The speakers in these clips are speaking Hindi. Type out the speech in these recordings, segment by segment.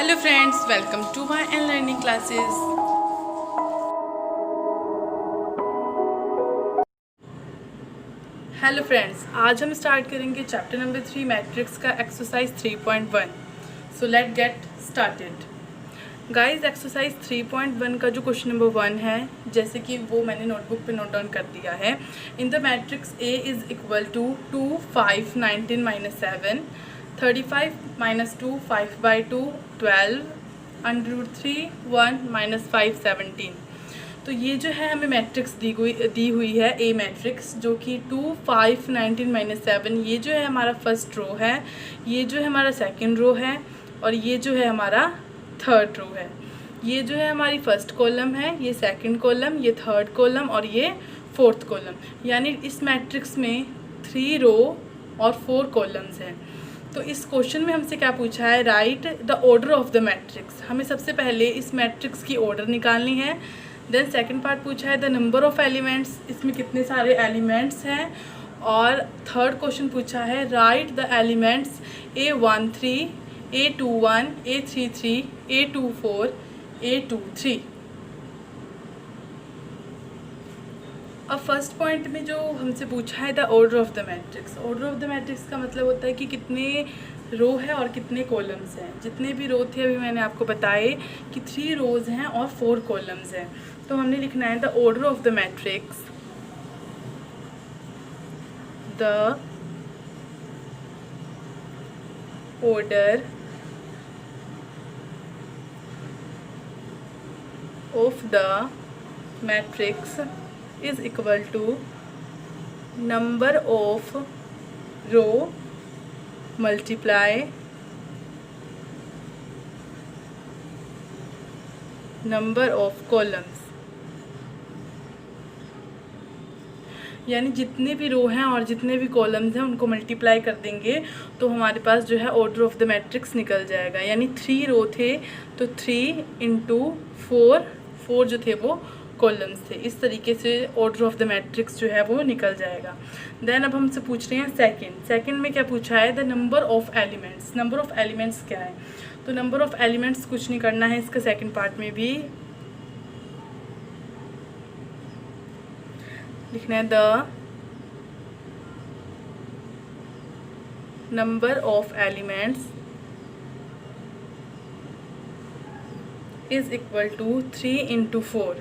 Hello friends, welcome to my and learning classes. Hello friends, आज हम स्टार्ट करेंगे चैप्टर नंबर 3 मैट्रिक्स का exercise 3.1। So let get started guys. Exercise 3.1 का जो क्वेश्चन नंबर 1 है, जैसे कि वो मैंने नोटबुक पे नोट डाउन कर दिया है। In the matrix A is equal to 2 5 19 -7 35 -2 5/2 12 √3 1 -5 17। तो ये जो है हमें मैट्रिक्स दी हुई है ए मैट्रिक्स, जो कि 2 5 19 -7, ये जो है हमारा फर्स्ट रो है, ये जो है हमारा सेकंड रो है, और ये जो है हमारा थर्ड रो है। ये जो है हमारी फर्स्ट कॉलम है, ये सेकंड कॉलम, ये थर्ड कॉलम और ये फोर्थ कॉलम। यानी इस मैट्रिक्स में 3 रो और 4 कॉलम्स हैं। तो इस क्वेश्चन में हमसे क्या पूछा है, right the order of the matrix. हमें सबसे पहले इस मैट्रिक्स की ऑर्डर निकालनी है। देन सेकंड पार्ट पूछा है द नंबर ऑफ एलिमेंट्स, इसमें कितने सारे एलिमेंट्स हैं। और थर्ड क्वेश्चन पूछा है right the elements A13 A21 A33 A24 A23। अब फर्स्ट पॉइंट में जो हमसे पूछा है the order of the matrix. Order of the matrix का मतलब होता है कि कितने रो है और कितने कॉलम्स हैं। जितने भी रो थे अभी मैंने आपको बताए कि 3 रोज हैं और 4 कॉलम्स हैं। तो हमने लिखना है the order of the matrix, the order of the matrix is equal to number of row multiply number of columns। यानी जितने भी रो हैं और जितने भी कॉलम्स हैं उनको मल्टीप्लाई कर देंगे तो हमारे पास जो है ऑर्डर ऑफ द मैट्रिक्स निकल जाएगा। यानी 3 रो थे तो 3 × 4 जो थे वो कॉलम्स थे। इस तरीके से ऑर्डर ऑफ द मैट्रिक्स जो है वो निकल जाएगा। देन अब हमसे पूछ रहे हैं सेकंड में क्या पूछा है, the number of elements. Number of elements क्या है, तो नंबर ऑफ एलिमेंट्स कुछ नहीं करना है। इसका सेकंड पार्ट में भी लिखना है the number of elements is equal to 3 × 4।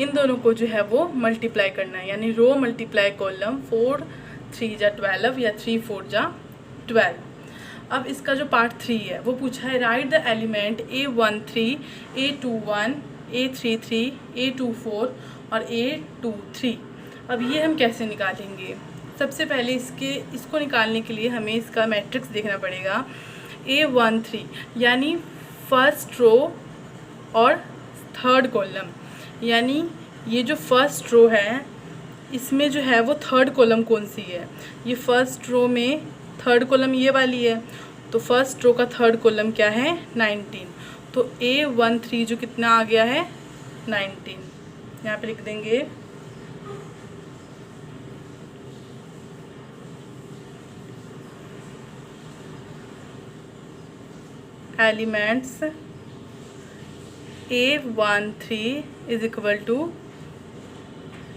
इन दोनों को जो है वो मल्टीप्लाई करना है, यानी रो मल्टीप्लाई कॉलम। 4 3 जा 12 या 3 4 जा 12। अब इसका जो पार्ट 3 है वो पूछा है right the element A13 A21 A33 A24 और A23। अब ये हम कैसे निकालेंगे, सबसे पहले इसको निकालने के लिए हमें इसका मैट्रिक्स देखना पड़ेगा। A13 यानी फर्स्ट रो और थर्ड कॉलम, यानी ये जो फर्स्ट रो है इसमें जो है वो थर्ड कॉलम कौन सी है। ये फर्स्ट रो में थर्ड कॉलम ये वाली है, तो फर्स्ट रो का थर्ड कॉलम क्या है 19। तो A13 जो कितना आ गया है 19, यहाँ पे लिख देंगे। Elements A13 is equal to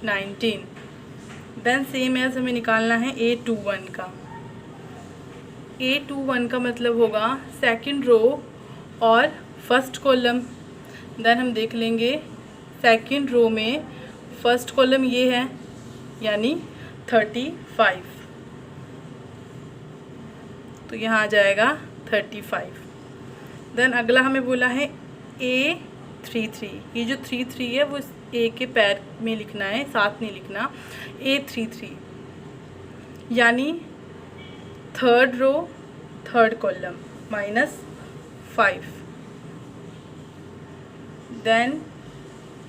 19। Then same as हमें निकालना है A21 का। A21 का मतलब होगा सेकंड रो और फर्स्ट कॉलम। देन हम देख लेंगे सेकंड रो में फर्स्ट कॉलम ये है, यानी 35, तो यहाँ आ जाएगा 35। देन अगला हमें बोला है A33। ये जो 33 है वो ए के पैर में लिखना है, साथ नहीं लिखना। A33 यानी third row third column -5। Then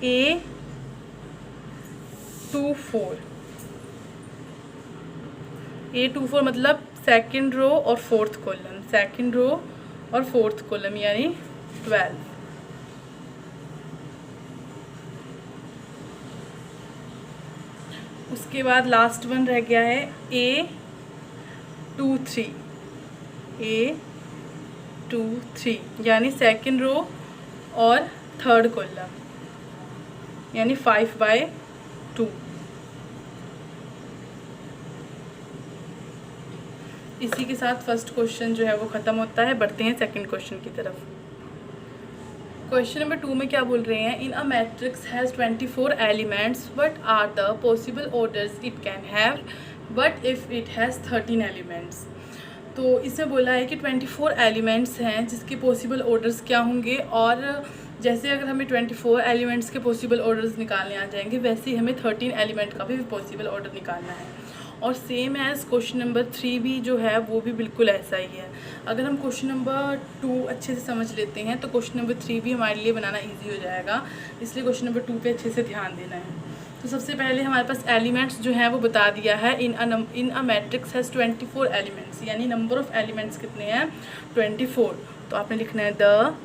A24 मतलब सेकंड रो और फोर्थ कॉलम, सेकंड रो और फोर्थ कॉलम यानी 12। उसके बाद लास्ट वन रह गया है A23। 2 3, यानी सेकेंड रो और थर्ड कॉलम, यानी 5/2। इसी के साथ फर्स्ट क्वेश्चन जो है वो ख़त्म होता है। बढ़ते हैं सेकंड क्वेश्चन की तरफ। क्वेश्चन नंबर 2 में क्या बोल रहे हैं, in a matrix has 24 elements, what are the possible orders it can have, what if it has 13 elements. तो इसमें बोला है कि 24 एलिमेंट्स हैं जिसके पॉसिबल ऑर्डर्स क्या होंगे, और जैसे अगर हमें 24 एलिमेंट्स के पॉसिबल ऑर्डर्स निकालने आ जाएंगे, वैसे ही हमें 13 एलिमेंट का भी पॉसिबल ऑर्डर निकालना है। और सेम एज़ क्वेश्चन नंबर 3 भी जो है वो भी बिल्कुल ऐसा ही है। अगर हम क्वेश्चन नंबर 2 अच्छे से समझ लेते हैं तो क्वेश्चन नंबर 3 भी हमारे लिए बनाना ईजी हो जाएगा, इसलिए क्वेश्चन नंबर 2 पे अच्छे से ध्यान देना है। तो सबसे पहले हमारे पास एलिमेंट्स जो हैं वो बता दिया है, in a matrix has 24 elements, यानी नंबर ऑफ़ एलिमेंट्स कितने हैं, 24। तो आपने लिखना है the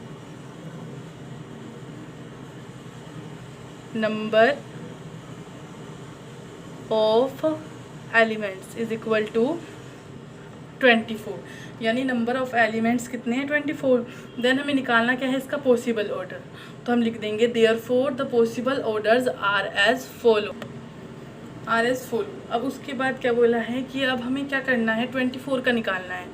number of elements is equal to 24, यानी नंबर ऑफ़ एलिमेंट्स कितने हैं, 24। देन हमें निकालना क्या है, इसका पॉसिबल ऑर्डर। तो हम लिख देंगे therefore the possible orders are as follow. अब उसके बाद क्या बोला है कि अब हमें क्या करना है, 24 का निकालना है।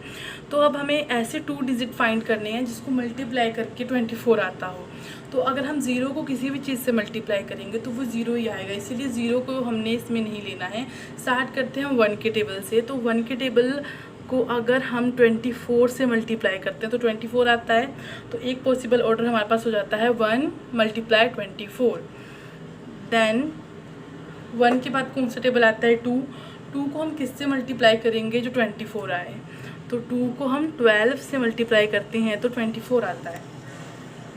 तो अब हमें ऐसे 2 डिजिट फाइंड करने हैं जिसको मल्टीप्लाई करके 24 आता हो। तो अगर हम 0 को किसी भी चीज़ से मल्टीप्लाई करेंगे तो वो 0 ही आएगा, इसीलिए 0 को हमने इसमें नहीं लेना है। स्टार्ट करते हैं हम 1 के टेबल से। तो 1 के टेबल को अगर हम 24 से मल्टीप्लाई करते हैं तो 24 आता है। तो एक पॉसिबल ऑर्डर हमारे पास हो जाता है 1 × 24। देन 1 के बाद कौन सा टेबल आता है, 2। 2 को हम किससे मल्टीप्लाई करेंगे, जो 24 आए। तो 2 को हम 12 से मल्टीप्लाई करते हैं तो 24 आता है।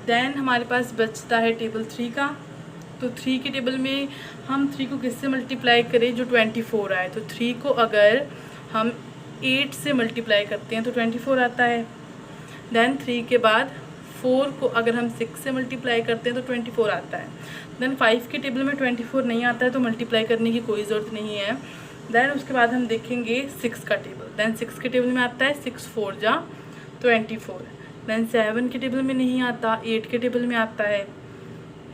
देन हमारे पास बचता है टेबल 3 का। तो 3 के टेबल में हम 3 को किससे मल्टीप्लाई करें, जो 24 आए। तो 3 को अगर हम 8 से मल्टीप्लाई करते हैं तो 24 आता है। देन 3 के बाद 4 को अगर हम 6 से मल्टीप्लाई करते हैं तो 24 आता है। देन 5 के टेबल में 24 नहीं आता है, तो मल्टीप्लाई करने की कोई ज़रूरत नहीं है। देन उसके बाद हम देखेंगे 6 का टेबल। देन 6 के टेबल में आता है 6 4 जा 24। देन 7 के टेबल में नहीं आता, 8 के टेबल में आता है।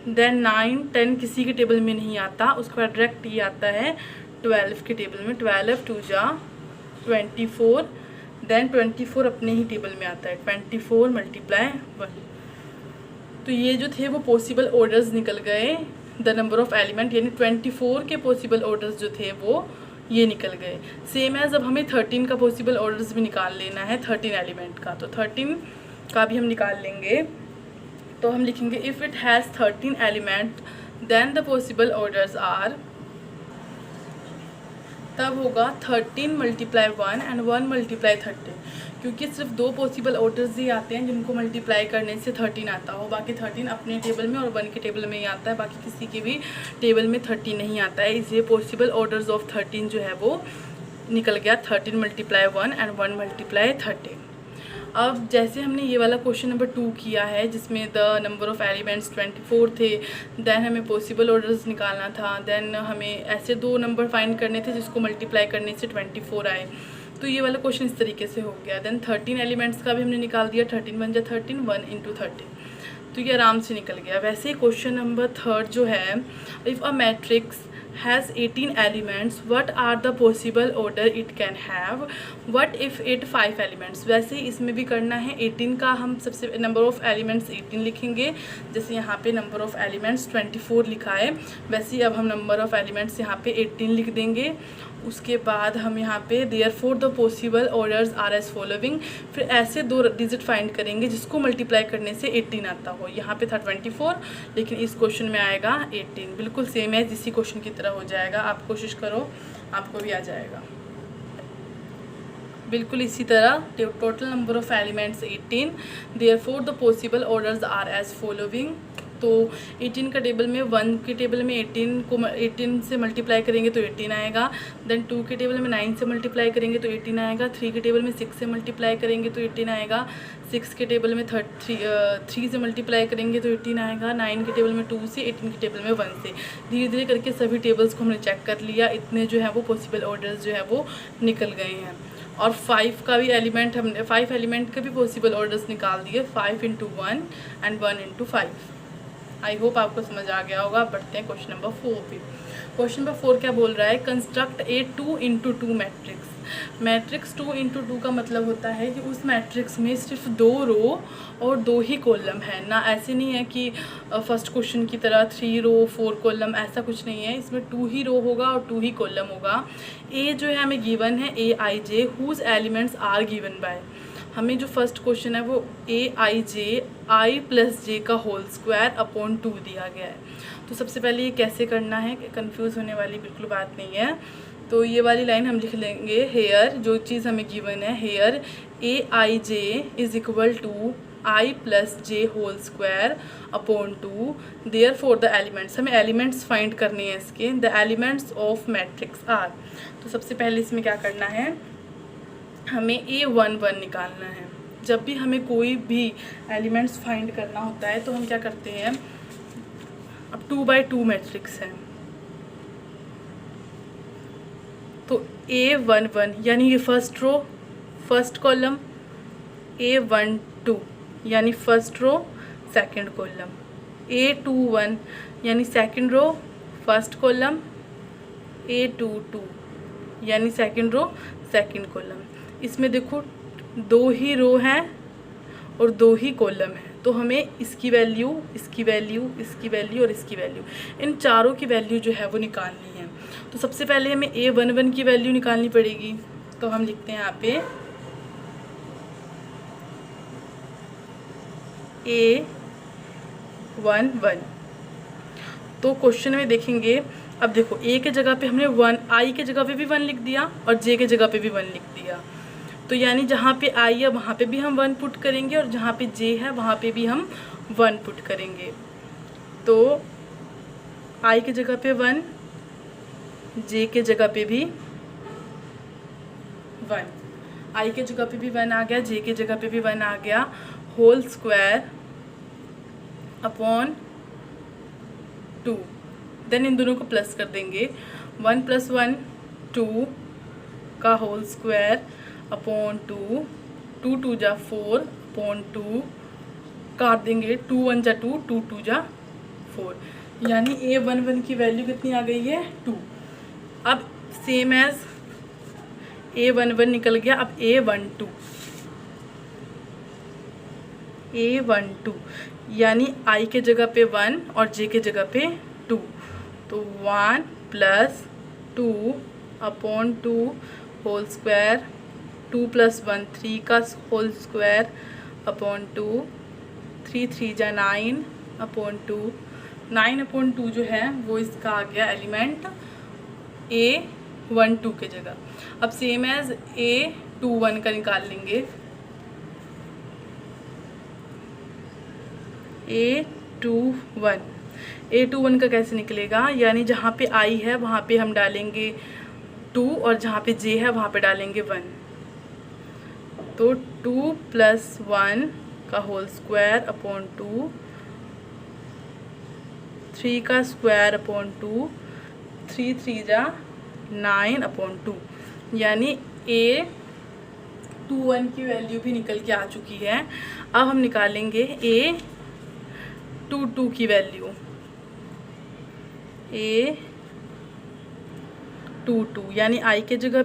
देन 9 10 किसी के टेबल में नहीं आता। उसके बाद डायरेक्ट ये आता है 12 के टेबल में, 12 2 जा 24। देन 24 अपने ही टेबल में आता है, 24 × 1। तो ये जो थे वो पॉसिबल ऑर्डर्स निकल गए, द नंबर ऑफ़ एलिमेंट, यानी 24 के पॉसिबल ऑर्डर्स जो थे वो ये निकल गए। सेम एज़ अब हमें 13 का पॉसिबल ऑर्डर्स भी निकाल लेना है, 13 एलिमेंट का। तो 13 का भी हम निकाल लेंगे। तो हम लिखेंगे if it has 13 element then the possible orders are, तब होगा 13 × 1 एंड 1 × 13, क्योंकि सिर्फ 2 पॉसिबल ऑर्डर्स ही आते हैं जिनको मल्टीप्लाई करने से 13 आता हो। बाकी 13 अपने टेबल में और 1 के टेबल में ही आता है, बाकी किसी के भी टेबल में 13 नहीं आता है। इसलिए पॉसिबल ऑर्डर्स ऑफ 13 जो है वो निकल गया, 13 × 1 एंड 1 × 13। अब जैसे हमने ये वाला क्वेश्चन नंबर 2 किया है जिसमें द नंबर ऑफ़ एलिमेंट्स 24 थे, देन हमें पॉसिबल ऑर्डर्स निकालना था, देन हमें ऐसे 2 नंबर फाइंड करने थे जिसको मल्टीप्लाई करने से 24 आए। तो ये वाला क्वेश्चन इस तरीके से हो गया। देन 13 एलिमेंट्स का भी हमने निकाल दिया, 13 × 13 1 × 13, तो ये आराम से निकल गया। वैसे ही क्वेश्चन नंबर 3 जो है, if a matrix has 18 elements, what are the possible order it can have, what if it 5 elements। वैसे ही इसमें भी करना है। 18 का हम सबसे नंबर ऑफ़ एलिमेंट्स 18 लिखेंगे, जैसे यहाँ पे नंबर ऑफ़ एलिमेंट्स 24 लिखा है, वैसे ही अब हम नंबर ऑफ़ एलिमेंट्स यहाँ पे 18 लिख देंगे। उसके बाद हम यहाँ पे therefore the possible orders are as following, फिर ऐसे 2 डिजिट फाइंड करेंगे जिसको मल्टीप्लाई करने से 18 आता हो। यहाँ पे था 24, लेकिन इस क्वेश्चन में आएगा 18। बिल्कुल सेम है, इसी क्वेश्चन की तरह हो जाएगा। आप कोशिश करो, आपको भी आ जाएगा। बिल्कुल इसी तरह total number of elements 18, therefore the possible orders are as following. तो 18 का टेबल में 1 के टेबल में 18 से मल्टीप्लाई करेंगे तो 18 आएगा। देन 2 के टेबल में 9 से मल्टीप्लाई करेंगे तो 18 आएगा। 3 के टेबल में 6 से मल्टीप्लाई करेंगे तो 18 आएगा। 6 के टेबल में 3 से मल्टीप्लाई करेंगे तो 18 आएगा। 9 के टेबल में 2 से, 18 के टेबल में 1 से। धीरे धीरे करके सभी टेबल्स को हमने चेक कर लिया, इतने जो है वो पॉसिबल ऑर्डर्स जो है वो निकल गए हैं। और 5 का भी एलिमेंट हमने 5 एलिमेंट के भी पॉसिबल ऑर्डर्स निकाल दिए, 5 × 1 एंड 1 × 5। आई होप आपको समझ आ गया होगा। बढ़ते हैं क्वेश्चन नंबर 4 पे। क्वेश्चन नंबर 4 क्या बोल रहा है, कंस्ट्रक्ट ए 2 × 2 मैट्रिक्स। मैट्रिक्स 2 × 2 का मतलब होता है कि उस मैट्रिक्स में सिर्फ 2 रो और 2 ही कॉलम है ना। ऐसे नहीं है कि फर्स्ट क्वेश्चन की तरह 3 रो 4 कॉलम, ऐसा कुछ नहीं है। इसमें 2 ही रो होगा और 2 ही कॉलम होगा। ए जो है हमें गिवन है Aij whose elements are given by. हमें जो फर्स्ट क्वेश्चन है वो Aij i + j का होल स्क्वायर अपॉन 2 दिया गया है। तो सबसे पहले ये कैसे करना है, कंफ्यूज होने वाली बिल्कुल बात नहीं है। तो ये वाली लाइन हम लिख लेंगे, हेयर जो चीज़ हमें गिवन है, here Aij = i + j whole square upon 2, therefore the elements, हमें एलिमेंट्स फाइंड करने हैं इसके, the elements of matrix are. तो सबसे पहले इसमें क्या करना है, हमें A11 निकालना है। जब भी हमें कोई भी एलिमेंट्स फाइंड करना होता है तो हम क्या करते हैं, अब 2×2 मैट्रिक्स है तो A11 यानी ये first row first column, A12 यानी first row second column, A21 यानी second row first column, A22 यानी सेकंड रो सेकंड कॉलम। इसमें देखो 2 ही रो हैं और 2 ही कॉलम है, तो हमें इसकी वैल्यू, इसकी वैल्यू, इसकी वैल्यू और इसकी वैल्यू, इन चारों की वैल्यू जो है वो निकालनी है। तो सबसे पहले हमें A11 की वैल्यू निकालनी पड़ेगी। तो हम लिखते हैं यहाँ पे A11। तो क्वेश्चन में देखेंगे, अब देखो A के जगह पे हमने 1, I के जगह पे भी 1 लिख दिया और J के जगह पे भी 1 लिख दिया। तो यानी जहाँ पे I है वहाँ पे भी हम 1 पुट करेंगे और जहाँ पे J है वहाँ पे भी हम 1 पुट करेंगे। तो I के जगह पे 1, J के जगह पे भी 1, I के जगह पे भी 1 आ गया, J के जगह पे भी 1 आ गया, whole square upon 2। Then in दोनों को प्लस कर देंगे, 1 + 1 2 का होल स्क्वायर अपॉन 2, 2 × 2 = 4 अपॉन 2, काट देंगे, 2 × 1 = 2, 2 × 2 = 4, यानी A11 की वैल्यू कितनी आ गई है, 2। अब सेम एज A11 निकल गया, अब A12 यानी I के जगह पे 1 और J के जगह पे 2, तो 1 + 2 अपॉन 2 होल स्क्वायर, 2 + 1 3 का whole square upon 2, 3 × 3 = 9 upon 2, 9 upon 2 जो है वो इसका आ गया एलिमेंट A12 के जगह। अब सेम एज A21 का निकाल लेंगे, A21 का कैसे निकलेगा, यानी जहाँ पे I है वहाँ पे हम डालेंगे 2 और जहाँ पे J है वहाँ पे डालेंगे 1। तो 2 + 1 का होल स्क्वायर अपॉन 2, 3 का स्क्वायर अपॉन 2, 3 × 3 = 9 अपॉन 2, यानी A21 की वैल्यू भी निकल के आ चुकी है। अब हम निकालेंगे A22 की वैल्यू, A22 यानी I के जगह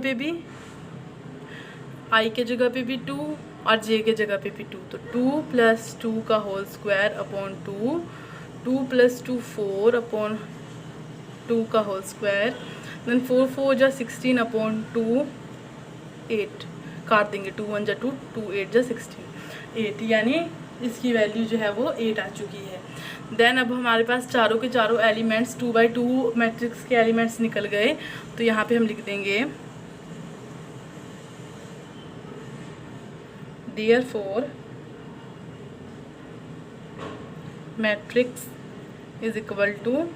पे भी 2 और J के जगह पे भी 2, तो 2 + 2 का होल स्क्वायर अपॉन 2, 2 + 2 4 अपॉन 2 का होल स्क्वायर, देन 4 × 4 = 16 अपॉन 2, 8, काट देंगे, 2 × 1 = 2, 2 × 8 = 16, 8, यानी इसकी वैल्यू जो है वो 8 आ चुकी है। देन अब हमारे पास चारों के चारों एलिमेंट्स 2×2 मैट्रिक्स के एलिमेंट्स निकल गए। तो यहाँ पे हम लिख देंगे, therefore matrix is equal to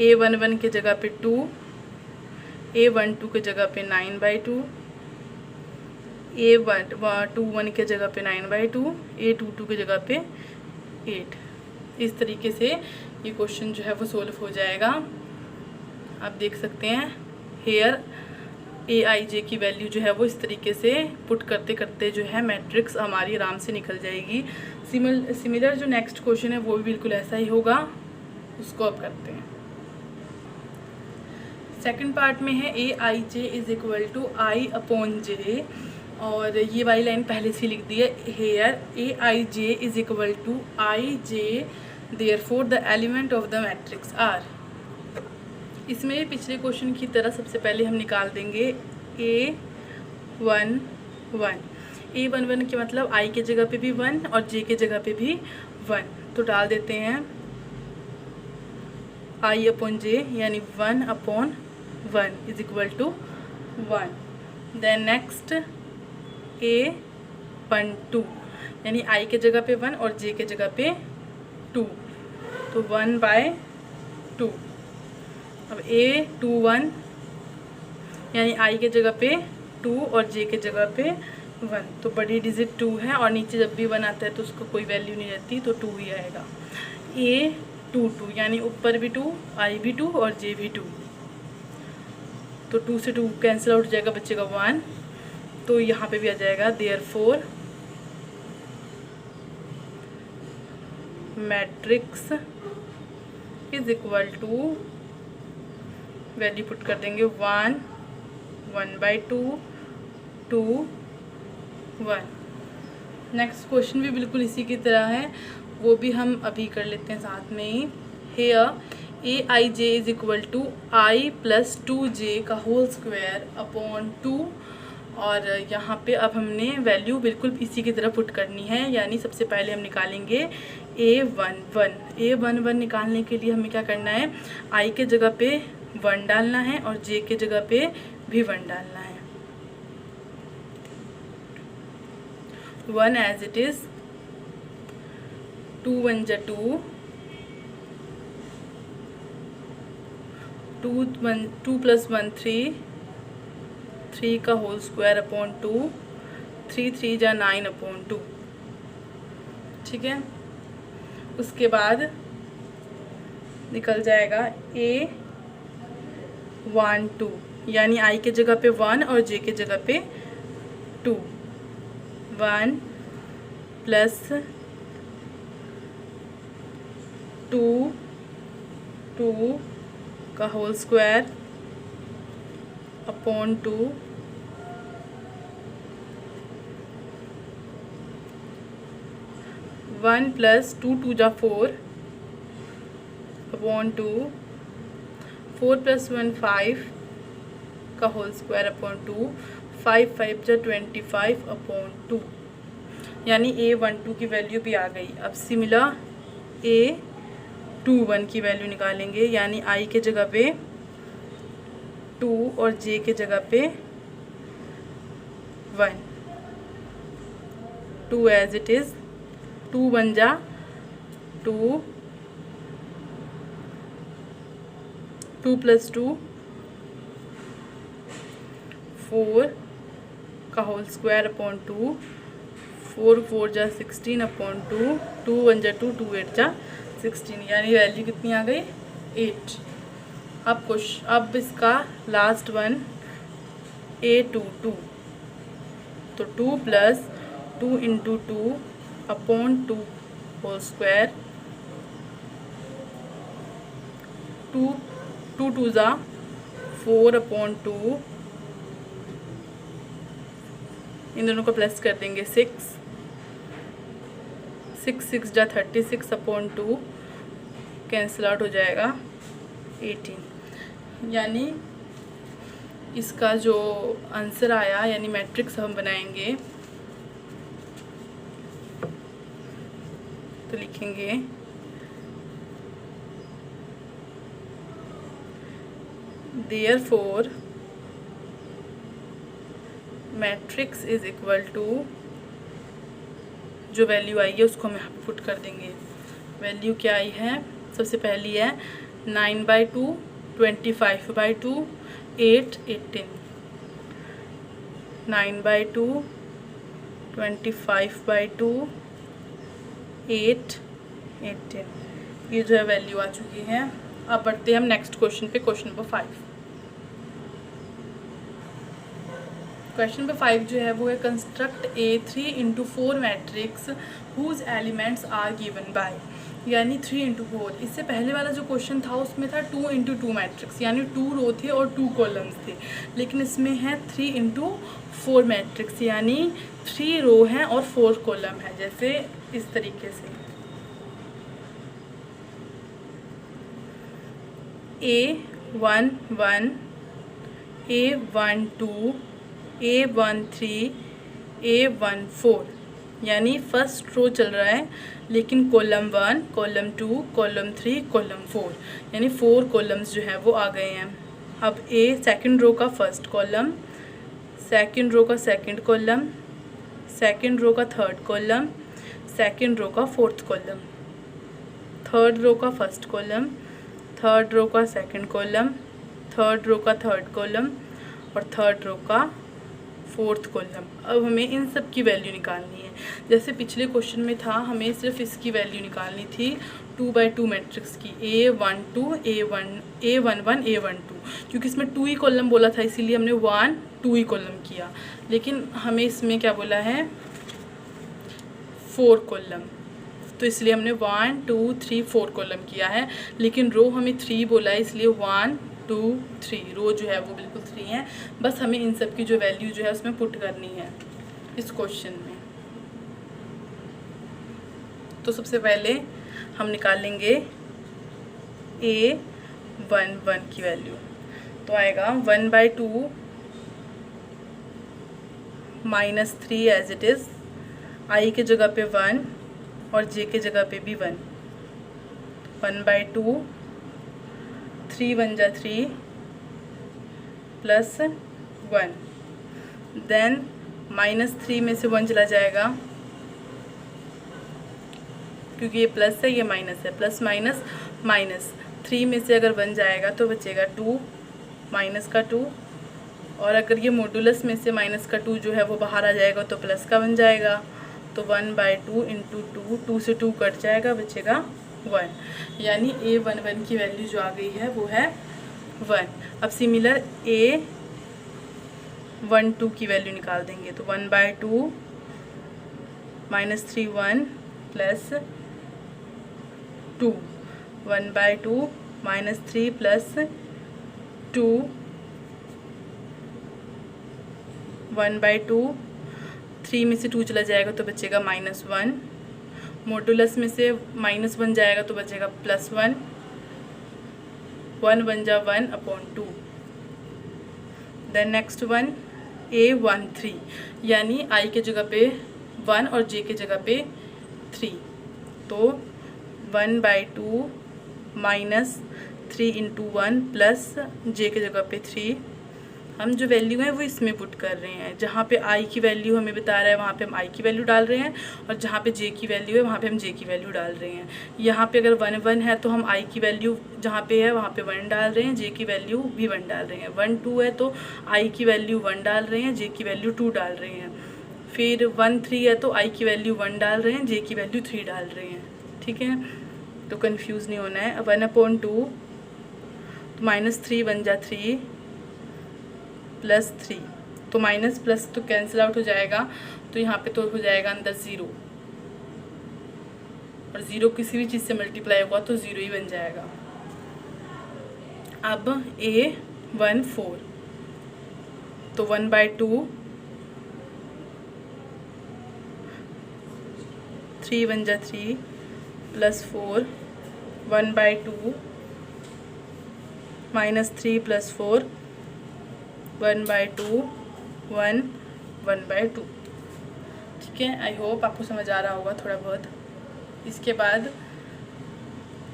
A11 के जगह पे 2, A12 के जगह पे 9/2, A21 के जगह पे 9/2, A22 के जगह पे 8। इस तरीके से ये क्वेश्चन जो है वो सोल्व हो जाएगा। आप देख सकते हैं हेयर ए आई जे की वैल्यू जो है वो इस तरीके से पुट करते करते जो है मैट्रिक्स हमारी आराम से निकल जाएगी। सिमिलर जो नेक्स्ट क्वेश्चन है वो भी बिल्कुल ऐसा ही होगा, उसको अब करते हैं। सेकंड पार्ट में है A I J is equal to I upon J, और ये वाली लाइन पहले से लिख दी है here A I J is equal to I J therefore the element of the matrix are. इसमें पिछले क्वेश्चन की तरह सबसे पहले हम निकाल देंगे A11। A11 के मतलब I के जगह पे भी 1 और J के जगह पे भी 1, तो डाल देते हैं I अपॉन J यानी 1 upon 1 is equal to 1। Then next A12 यानी I के जगह पे 1 और J के जगह पे 2, तो 1/2। अब A21 यानी I के जगह पे 2 और J के जगह पे 1, तो बड़ी डिजिट 2 है और नीचे जब भी 1 आता है तो उसको कोई वैल्यू नहीं रहती, तो 2 ही आएगा। A22 यानी ऊपर भी 2, I भी 2 और J भी 2, तो 2 से 2 कैंसिल आउट हो जाएगा, बचेगा 1, तो यहाँ पे भी आ जाएगा therefore matrix is equal to, value put कर देंगे 1, 1/2, 2, 1। नेक्स्ट क्वेश्चन भी बिल्कुल इसी की तरह है, वो भी हम अभी कर लेते हैं साथ में ही। Here A I J is equal to I plus 2j का होल स्क्वायर अपॉन 2, और यहाँ पे अब हमने वैल्यू बिल्कुल इसी की तरह पुट करनी है, यानी सबसे पहले हम निकालेंगे A11। A11 निकालने के लिए हमें क्या करना है, I के जगह पे 1 डालना है और J के जगह पे भी 1 डालना है। 1 एज इट इज, 2 1 जा 2, 2 + 1 3, 3 का होल स्क्वायर अपॉन 2, 3 3 जा 9 अपॉन 2, ठीक है। उसके बाद निकल जाएगा A12 यानी I के जगह पे 1 और J के जगह पे 2, 1 प्लस 2 2 का होल स्क्वायर अपॉन 2, 1 प्लस 2 2 जा 4 अपॉन 2, 4 + 1 5 का होल स्क्वायर अपॉन 2, 5 5 जा 25 अपॉन 2, यानी A12 की वैल्यू भी आ गई। अब सिमिलर A21 की वैल्यू निकालेंगे, यानी I के जगह पे 2 और J के जगह पे 1, 2 एज इट इज़, 2 1 जा 2, 2 + 2 4 का होल स्क्वायर अपॉन 2, 4 4 जा 16 अपॉन 2, 2 1 जा 2, 2 8 जा 16, यानी वैल्यू कितनी आ गई 8। अब इसका लास्ट वन A22, तो 2 + 2 × 2 अपॉन 2 होल स्क्वायर, 2 2 जा 4 अपॉन 2, इन दोनों को प्लस कर देंगे 6 6 जा 36 अपॉन 2, कैंसिल आउट हो जाएगा 18। यानी इसका जो आंसर आया, यानी मैट्रिक्स हम बनाएंगे तो लिखेंगे therefore matrix is equal to, जो वैल्यू आई है उसको हम यहाँ पे पुट कर देंगे। वैल्यू क्या आई है, सबसे पहली है 9/2, 25/2, 8 18, 9/2, 25/2, 8 18, ये जो है वैल्यू आ चुकी है। अब बढ़ते हैं हम नेक्स्ट क्वेश्चन पे, क्वेश्चन नंबर 5। क्वेश्चन नंबर 5 जो है वो है construct a 3x4 matrix whose elements are given by, यानी 3x4। इससे पहले वाला जो क्वेश्चन था उसमें था 2x2 मैट्रिक्स, यानी 2 रो थे और 2 कॉलम्स थे, लेकिन इसमें है 3x4 मैट्रिक्स, यानी 3 रो हैं और 4 कॉलम है। जैसे इस तरीके से A11, A12, A13, A14, यानी फर्स्ट रो चल रहा है लेकिन कॉलम 1, कॉलम 2, कॉलम 3, कॉलम 4, यानी 4 कॉलम्स जो है वो आ गए हैं। अब ए सेकंड रो का फर्स्ट कॉलम, सेकंड रो का सेकंड कॉलम, सेकंड रो का थर्ड कॉलम, सेकंड रो का फोर्थ कॉलम, थर्ड रो का फर्स्ट कॉलम, थर्ड रो का सेकंड कॉलम, थर्ड रो का थर्ड कॉलम और थर्ड रो का फोर्थ कॉलम। अब हमें इन सब की वैल्यू निकालनी है। जैसे पिछले क्वेश्चन में था हमें सिर्फ इसकी वैल्यू निकालनी थी 2x2 मैट्रिक्स की, A12, A11, A12, क्योंकि इसमें 2 ही कॉलम बोला था इसीलिए हमने 1 2 ही कॉलम किया, लेकिन हमें इसमें क्या बोला है 4 कॉलम, तो इसलिए हमने 1 2 3 4 कॉलम किया है, लेकिन रो हमें 3 बोला है इसलिए 1 2 3 रो जो है वो बिल्कुल 3 है। बस हमें इन सब की जो वैल्यू जो है उसमें पुट करनी है इस क्वेश्चन में। तो सबसे पहले हम निकालेंगे A11 की वैल्यू, तो आएगा 1/2 -3 एज इट इज़, आई के जगह पे 1 और जे के जगह पे भी 1, 1/2, 3 1 जा 3 प्लस 1, देन -3 में से 1 चला जाएगा क्योंकि ये प्लस है ये माइनस है, प्लस माइनस माइनस, 3 में से अगर 1 जाएगा तो बचेगा 2, माइनस का 2, और अगर ये मॉडुलस में से माइनस का 2 जो है वो बाहर आ जाएगा तो प्लस का 1 जाएगा, तो 1/2 इंटू 2, 2 से 2 कट जाएगा, बचेगा 1, यानी A11 की वैल्यू जो आ गई है वो है 1। अब सिमिलर A12 की वैल्यू निकाल देंगे, तो 1/2 -3 1 प्लस 2, 1/2 -3 प्लस 2, 1/2, 3 में से 2 चला जाएगा तो बचेगा -1, मॉडुलस में से -1 जाएगा तो बचेगा +1, 1 1 जा 1/2। देन नेक्स्ट वन A13, यानी आई के जगह पे 1 और जे के जगह पे 3, तो 1/2 -3 × 1 प्लस जे के जगह पे 3। हम जो वैल्यू है वो इसमें पुट कर रहे हैं, जहाँ पे आई की वैल्यू हमें बता रहा है वहाँ पे हम आई की वैल्यू डाल रहे हैं, और जहाँ पे जे की वैल्यू है वहाँ पे हम जे की वैल्यू डाल रहे हैं। यहाँ पे अगर 1 1 है तो हम आई की वैल्यू जहाँ पे है वहाँ पे 1 डाल रहे हैं, जे की वैल्यू भी 1 डाल रहे हैं। 1 2 है तो आई की वैल्यू 1 डाल रहे हैं, जे की वैल्यू 2 डाल रहे हैं। फिर 1 3 है तो आई की वैल्यू 1 डाल रहे हैं, जे की वैल्यू 3 डाल रहे हैं। ठीक है, तो कन्फ्यूज़ नहीं होना है। 1/2 तो -3 1 जा 3 +3, तो माइनस प्लस तो कैंसिल आउट हो जाएगा, तो यहाँ पे तो हो जाएगा अंदर 0, और 0 किसी भी चीज़ से मल्टीप्लाई होगा तो 0 ही बन जाएगा। अब A14, तो 1/2 3 1 जा 3 +4, 1/2 -3 +4, 1/2 1 1/2। ठीक है, आई होप आपको समझ आ रहा होगा थोड़ा बहुत। इसके बाद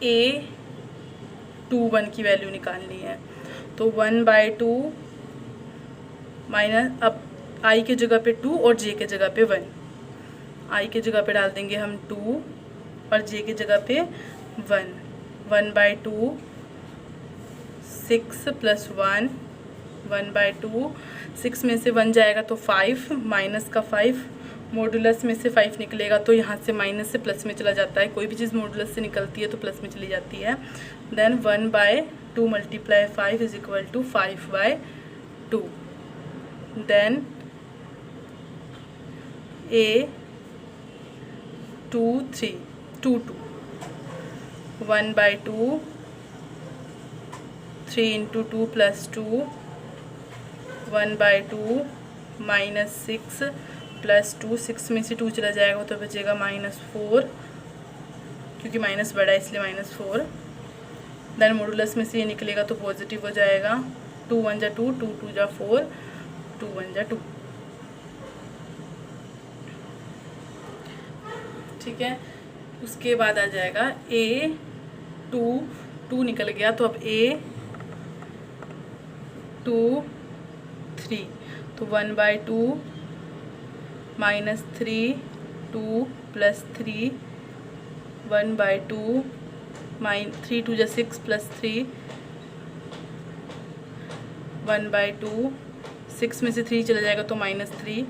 A21 की वैल्यू निकालनी है, तो 1/2 माइनस, अब आई के जगह पे 2 और जे के जगह पे 1, आई के जगह पे डाल देंगे हम 2 और जे के जगह पे 1, 1/2 6 + 1, 1/2, 6 में से 1 जाएगा तो 5, माइनस का 5, मॉडुलस में से 5 निकलेगा तो यहाँ से माइनस से प्लस में चला जाता है, कोई भी चीज़ मॉडुलस से निकलती है तो प्लस में चली जाती है। Then 1/2 × 5 = 5/2, then A 2 3 2 2 1/2 3 into 2 plus 2 1/2 minus 6 plus 2 6 में से 2 चला जाएगा तो बचेगा -4 क्योंकि माइनस बड़ा है इसलिए -4। देन मॉडुलस में से ये निकलेगा तो पॉजिटिव हो जाएगा। 2 1 जा 2 2 2 जा 4 2 1 जा 2। ठीक है, उसके बाद आ जाएगा A 2 2 निकल गया तो अब A 2 3 तो 1/2 -3 2 प्लस 3 1/2 3 2 जा 6 प्लस 3 1/2 6 में से 3 चला जाएगा तो -3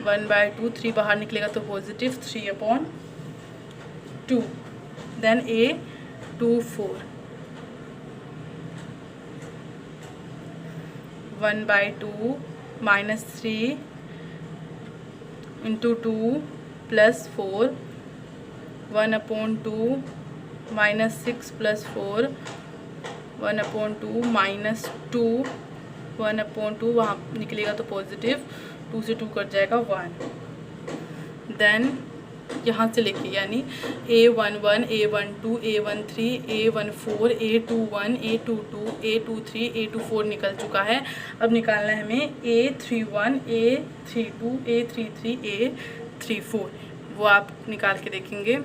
1/2 3 बाहर निकलेगा तो positive 3/2। Then A 2 4 1/2 -3 into 2 plus 4 1/2 -6 plus 4 1/2 -2 1/2 वहाँ निकलेगा तो पॉजिटिव 2 से 2 कट जाएगा 1। देन यहाँ से लेके यानी A11 A12 A13 A14 A21 A22 A23 A24 निकल चुका है। अब निकालना है हमें A31 A32 A33 A34, वो आप निकाल के देखेंगे।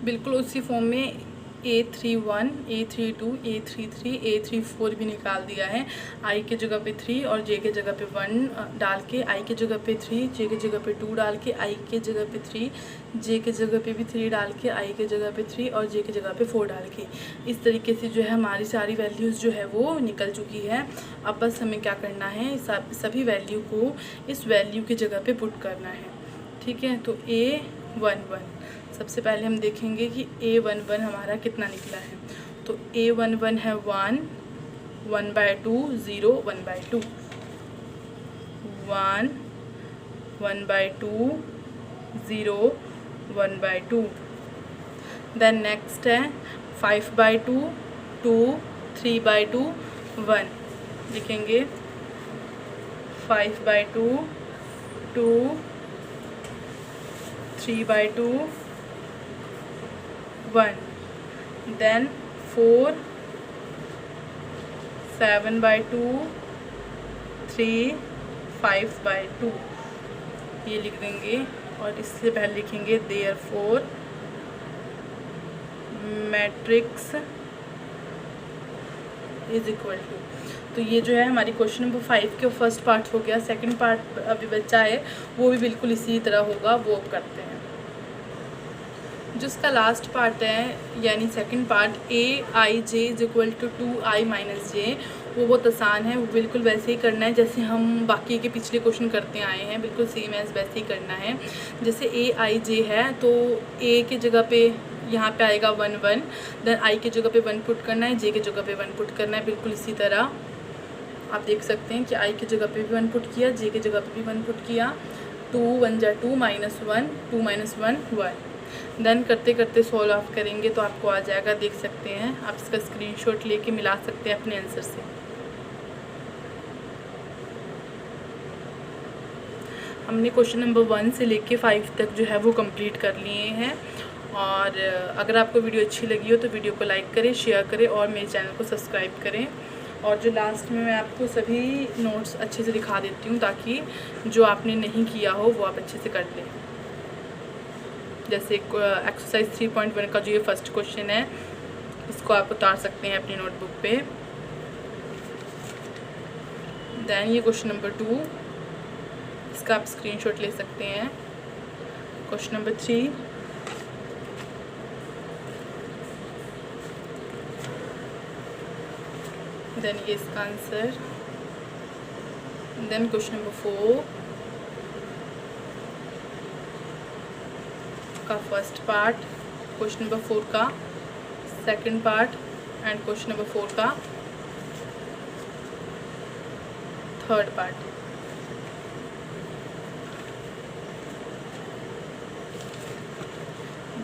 बिल्कुल उसी फॉर्म में A31 A32 A33 A34 भी निकाल दिया है। I के जगह पे 3 और J के जगह पे 1 डाल के, I के जगह पे 3 J के जगह पे 2 डाल के, I के जगह पे 3 J के जगह पे भी 3 डाल के, I के जगह पे 3 और J के जगह पे 4 डाल के, इस तरीके से जो है हमारी सारी वैल्यूज़ जो है वो निकल चुकी है। अब बस हमें क्या करना है, सभी वैल्यू को इस वैल्यू की जगह पे पुट करना है। ठीक है, तो A11 सबसे पहले हम देखेंगे कि A11 हमारा कितना निकला है। तो A11 है 1 1/2 0 1/2 1 1/2 0 1/2। देन नेक्स्ट है 5/2 2 3/2 1, लिखेंगे 5/2 2 3/2 1। देन 4 7/2 3 5/2 ये लिख देंगे। और इससे पहले लिखेंगे therefore matrix is equal to. तो ये जो है हमारी क्वेश्चन नंबर 5 के फर्स्ट पार्ट हो गया। सेकंड पार्ट अभी बच्चा है, वो भी बिल्कुल इसी तरह होगा, वो अब करते हैं। जिसका लास्ट पार्ट है यानी second part AIJ is equal to 2I - J, वो बहुत आसान है। वो बिल्कुल वैसे ही करना है जैसे हम बाकी के पिछले क्वेश्चन करते आए हैं, बिल्कुल सेम एज वैसे ही करना है। जैसे AIJ है तो A के जगह पे यहाँ पे आएगा 1 1, देन I के जगह पे 1 पुट करना है, J के जगह पे 1 पुट करना है। बिल्कुल इसी तरह आप देख सकते हैं कि I के जगह पे भी 1 पुट किया, J के जगह पे भी 1 पुट किया। 2 1 जा 2 -1 2 -1 1। देन करते करते सॉल्व ऑफ करेंगे तो आपको आ जाएगा, देख सकते हैं आप इसका स्क्रीनशॉट लेके मिला सकते हैं अपने आंसर से। हमने क्वेश्चन नंबर 1 से लेके 5 तक जो है वो कंप्लीट कर लिए हैं। और अगर आपको वीडियो अच्छी लगी हो तो वीडियो को लाइक करें, शेयर करें और मेरे चैनल को सब्सक्राइब करें। और जो लास्ट में मैं आपको सभी नोट्स अच्छे से दिखा देती हूँ ताकि जो आपने नहीं किया हो वो आप अच्छे से कर लें। जैसे एक्सरसाइज 3.1 का जो ये फर्स्ट क्वेश्चन है, इसको आप उतार सकते हैं अपनी नोटबुक पे। देन ये क्वेश्चन नंबर 2, इसका आप स्क्रीनशॉट ले सकते हैं। क्वेश्चन नंबर 3, देन ये इसका आंसर। देन क्वेश्चन नंबर 4 का फर्स्ट पार्ट, क्वेश्चन नंबर 4 का second part and question number 4 का थर्ड पार्ट।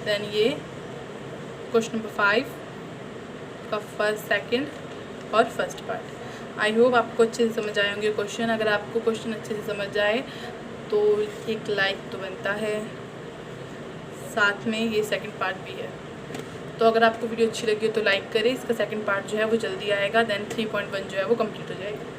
देन ये क्वेश्चन नंबर 5 का फर्स्ट, सेकंड और फर्स्ट पार्ट। आई होप आपको अच्छे से समझ आए होंगे क्वेश्चन। अगर आपको क्वेश्चन अच्छे से समझ आए तो एक लाइक तो बनता है, साथ में ये सेकंड पार्ट भी है। तो अगर आपको वीडियो अच्छी लगी हो तो लाइक करें। इसका सेकंड पार्ट जो है वो जल्दी आएगा, देन 3.1 जो है वो कंप्लीट हो जाएगा।